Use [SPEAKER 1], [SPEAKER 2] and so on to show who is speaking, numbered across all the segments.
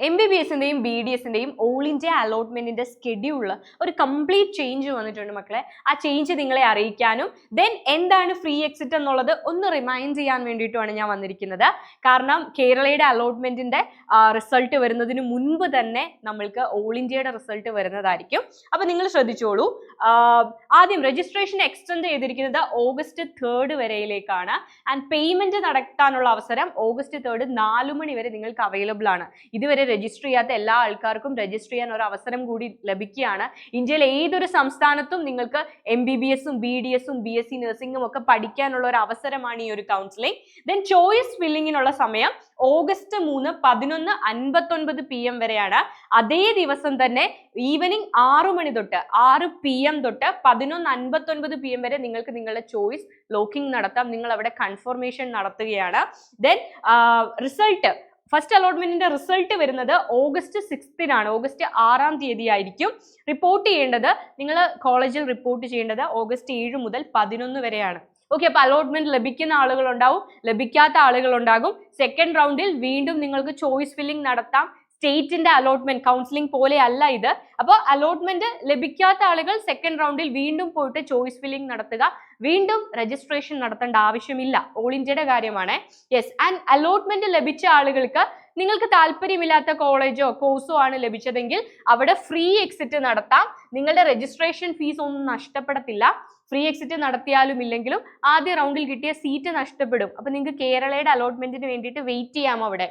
[SPEAKER 1] MBBSന്റെയും BDSന്റെയും all India അലോട്ട്മെന്റിന്റെ സ്കെഡ്യൂളിൽ ഒരു complete change വന്നിട്ടുണ്ട് മക്കളെ. ആ ചേഞ്ച് നിങ്ങളെ അറിയിക്കാനും ദെൻ എന്താണ് ഫ്രീ എക്സിറ്റ് എന്നുള്ളത് ഒന്ന് റിമൈൻഡ് ചെയ്യാൻ വേണ്ടിയിട്ടുമാണ് ഞാൻ വന്നിരിക്കുന്നത്. കാരണം കേരളയുടെ അലോട്ട്മെന്റിന്റെ റിസൾട്ട് വരുന്നതിന് മുൻപ് തന്നെ നമ്മൾക്ക് ഓൾ ഇന്ത്യയുടെ റിസൾട്ട് വരുന്നതായിരിക്കും. അപ്പൊ നിങ്ങൾ ശ്രദ്ധിച്ചോളൂ. ആദ്യം രജിസ്ട്രേഷൻ എക്സ്റ്റെൻഡ് ചെയ്തിരിക്കുന്നത് ഓഗസ്റ്റ് 3 വരെയിലേക്കാണ്. ആൻഡ് പേയ്മെന്റ് നടത്താനുള്ള അവസരം ഓഗസ്റ്റ് 3 4 മണി വരെ നിങ്ങൾക്ക് അവൈലബിൾ ആണ്. ഇതുവരെ രജിസ്റ്റർ ചെയ്യാത്ത എല്ലാ ആൾക്കാർക്കും രജിസ്റ്റർ ചെയ്യാൻ ഒരു അവസരം കൂടി ലഭിക്കുകയാണ്. ഇന്ത്യയിലെ ഏതൊരു സംസ്ഥാനത്തും നിങ്ങൾക്ക് MBBSും BDSും BSc നഴ്സിംഗും ഒക്കെ പഠിക്കാനുള്ള ഒരു അവസരമാണ് ഈ ഒരു കൗൺസിലിംഗ്. ദെൻ ചോയ്സ് ഫില്ലിങ്ങിനുള്ള സമയം ഓഗസ്റ്റ് 3 11:59 PM വരെയാണ്. അതേ ദിവസം തന്നെ ഈവനിങ് 6 മണി തൊട്ട് 6 PM തൊട്ട് 11:59 PM വരെ നിങ്ങൾക്ക് നിങ്ങളുടെ ചോയ്സ് ലോക്കിംഗ് നടത്താം. നിങ്ങൾ അവിടെ കൺഫർമേഷൻ നടത്തുകയാണ്. ദെൻ റിസൾട്ട് ഫസ്റ്റ് അലോട്ട്മെന്റിന്റെ റിസൾട്ട് വരുന്നത് ഓഗസ്റ്റ് 6 ഓഗസ്റ്റ് 6 ആയിരിക്കും. റിപ്പോർട്ട് ചെയ്യേണ്ടത് നിങ്ങൾ കോളേജിൽ റിപ്പോർട്ട് ചെയ്യേണ്ടത് ഓഗസ്റ്റ് 7 മുതൽ 11 വരെയാണ്. ഓക്കെ, അപ്പൊ അലോട്ട്മെന്റ് ലഭിക്കുന്ന ആളുകളുണ്ടാവും, ലഭിക്കാത്ത ആളുകളുണ്ടാകും. സെക്കൻഡ് റൗണ്ടിൽ വീണ്ടും നിങ്ങൾക്ക് ചോയ്സ് ഫില്ലിംഗ് നടത്താം. സ്റ്റേറ്റിന്റെ അലോട്ട്മെന്റ് കൗൺസിലിംഗ് പോലെ അല്ല ഇത്. അപ്പോൾ അലോട്ട്മെന്റ് ലഭിക്കാത്ത ആളുകൾ സെക്കൻഡ് റൗണ്ടിൽ വീണ്ടും പോയിട്ട് ചോയ്സ് ഫില്ലിംഗ് നടത്തുക. വീണ്ടും രജിസ്ട്രേഷൻ നടത്തേണ്ട ആവശ്യമില്ല. ഓൾ ഇന്ത്യയുടെ കാര്യമാണ്. യെസ്, ആൻഡ് അലോട്ട്മെന്റ് ലഭിച്ച ആളുകൾക്ക് നിങ്ങൾക്ക് താല്പര്യമില്ലാത്ത കോളേജോ കോഴ്സോ ആണ് ലഭിച്ചതെങ്കിൽ അവിടെ ഫ്രീ എക്സിറ്റ് നടത്താം. നിങ്ങളുടെ രജിസ്ട്രേഷൻ ഫീസ് ഒന്നും നഷ്ടപ്പെടത്തില്ല. ഫ്രീ എക്സിറ്റ് നടത്തിയാലും ഇല്ലെങ്കിലും ആദ്യ റൗണ്ടിൽ കിട്ടിയ സീറ്റ് നഷ്ടപ്പെടും. അപ്പൊ നിങ്ങൾക്ക് കേരളയുടെ അലോട്ട്മെന്റിന് വേണ്ടിയിട്ട് വെയിറ്റ് ചെയ്യാം അവിടെ.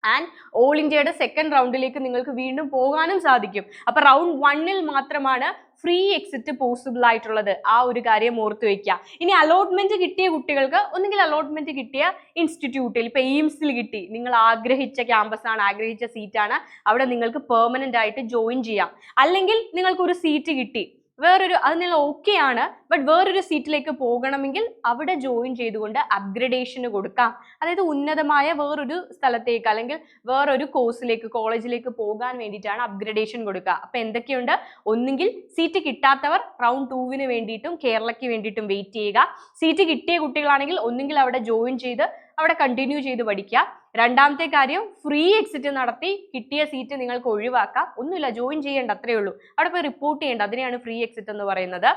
[SPEAKER 1] ആൻഡ് ഓൾ ഇന്ത്യയുടെ സെക്കൻഡ് റൗണ്ടിലേക്ക് നിങ്ങൾക്ക് വീണ്ടും പോകാനും സാധിക്കും. അപ്പൊ റൗണ്ട് 1-ൽ മാത്രമാണ് ഫ്രീ എക്സിറ്റ് പോസിബിൾ ആയിട്ടുള്ളത്. ആ ഒരു കാര്യം ഓർത്തു വെക്കുക. ഇനി അലോട്ട്മെന്റ് കിട്ടിയ കുട്ടികൾക്ക് ഒന്നുകിൽ അലോട്ട്മെന്റ് കിട്ടിയ ഇൻസ്റ്റിറ്റ്യൂട്ടിൽ, ഇപ്പൊ എയിംസിൽ കിട്ടി, നിങ്ങൾ ആഗ്രഹിച്ച ക്യാമ്പസ് ആണ്, ആഗ്രഹിച്ച സീറ്റാണ്, അവിടെ നിങ്ങൾക്ക് പെർമനന്റ് ആയിട്ട് ജോയിൻ ചെയ്യാം. അല്ലെങ്കിൽ നിങ്ങൾക്ക് ഒരു സീറ്റ് കിട്ടി, വേറൊരു അതിനുള്ള ഓക്കെ ആണ്, ബട്ട് വേറൊരു സീറ്റിലേക്ക് പോകണമെങ്കിൽ അവിടെ ജോയിൻ ചെയ്തുകൊണ്ട് അപ്ഗ്രഡേഷന് കൊടുക്കാം. അതായത് ഉന്നതമായ വേറൊരു സ്ഥലത്തേക്ക് അല്ലെങ്കിൽ വേറൊരു കോഴ്സിലേക്ക് കോളേജിലേക്ക് പോകാൻ വേണ്ടിയിട്ടാണ് അപ്ഗ്രഡേഷൻ കൊടുക്കുക. അപ്പൊ എന്തൊക്കെയുണ്ട്? ഒന്നുകിൽ സീറ്റ് കിട്ടാത്തവർ റൗണ്ട് 2-ന് വേണ്ടിയിട്ടും കേരളയ്ക്ക് വേണ്ടിയിട്ടും വെയിറ്റ് ചെയ്യുക. സീറ്റ് കിട്ടിയ കുട്ടികളാണെങ്കിൽ ഒന്നുകിൽ അവിടെ ജോയിൻ ചെയ്ത് അവിടെ കണ്ടിന്യൂ ചെയ്ത് പഠിക്കുക. രണ്ടാമത്തെ കാര്യം, ഫ്രീ എക്സിറ്റ് നടത്തി കിട്ടിയ സീറ്റ് നിങ്ങൾക്ക് ഒഴിവാക്കാം. ഒന്നുമില്ല, ജോയിൻ ചെയ്യേണ്ട, അത്രേ ഉള്ളൂ. അവിടെ പോയി റിപ്പോർട്ട് ചെയ്യേണ്ട, അതിനെയാണ് ഫ്രീ എക്സിറ്റ് എന്ന് പറയുന്നത്.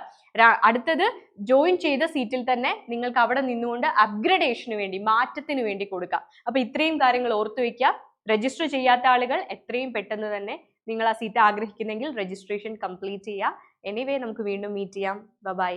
[SPEAKER 1] അടുത്തത്, ജോയിൻ ചെയ്ത സീറ്റിൽ തന്നെ നിങ്ങൾക്ക് അവിടെ നിന്നുകൊണ്ട് അപ്ഗ്രഡേഷന് വേണ്ടി, മാറ്റത്തിന് വേണ്ടി കൊടുക്കാം. അപ്പൊ ഇത്രയും കാര്യങ്ങൾ ഓർത്തു വയ്ക്കുക. രജിസ്റ്റർ ചെയ്യാത്ത ആളുകൾ എത്രയും പെട്ടെന്ന് തന്നെ നിങ്ങൾ ആ സീറ്റ് ആഗ്രഹിക്കുന്നെങ്കിൽ രജിസ്ട്രേഷൻ കംപ്ലീറ്റ് ചെയ്യുക. എനിവേ, നമുക്ക് വീണ്ടും മീറ്റ് ചെയ്യാം. ബൈ.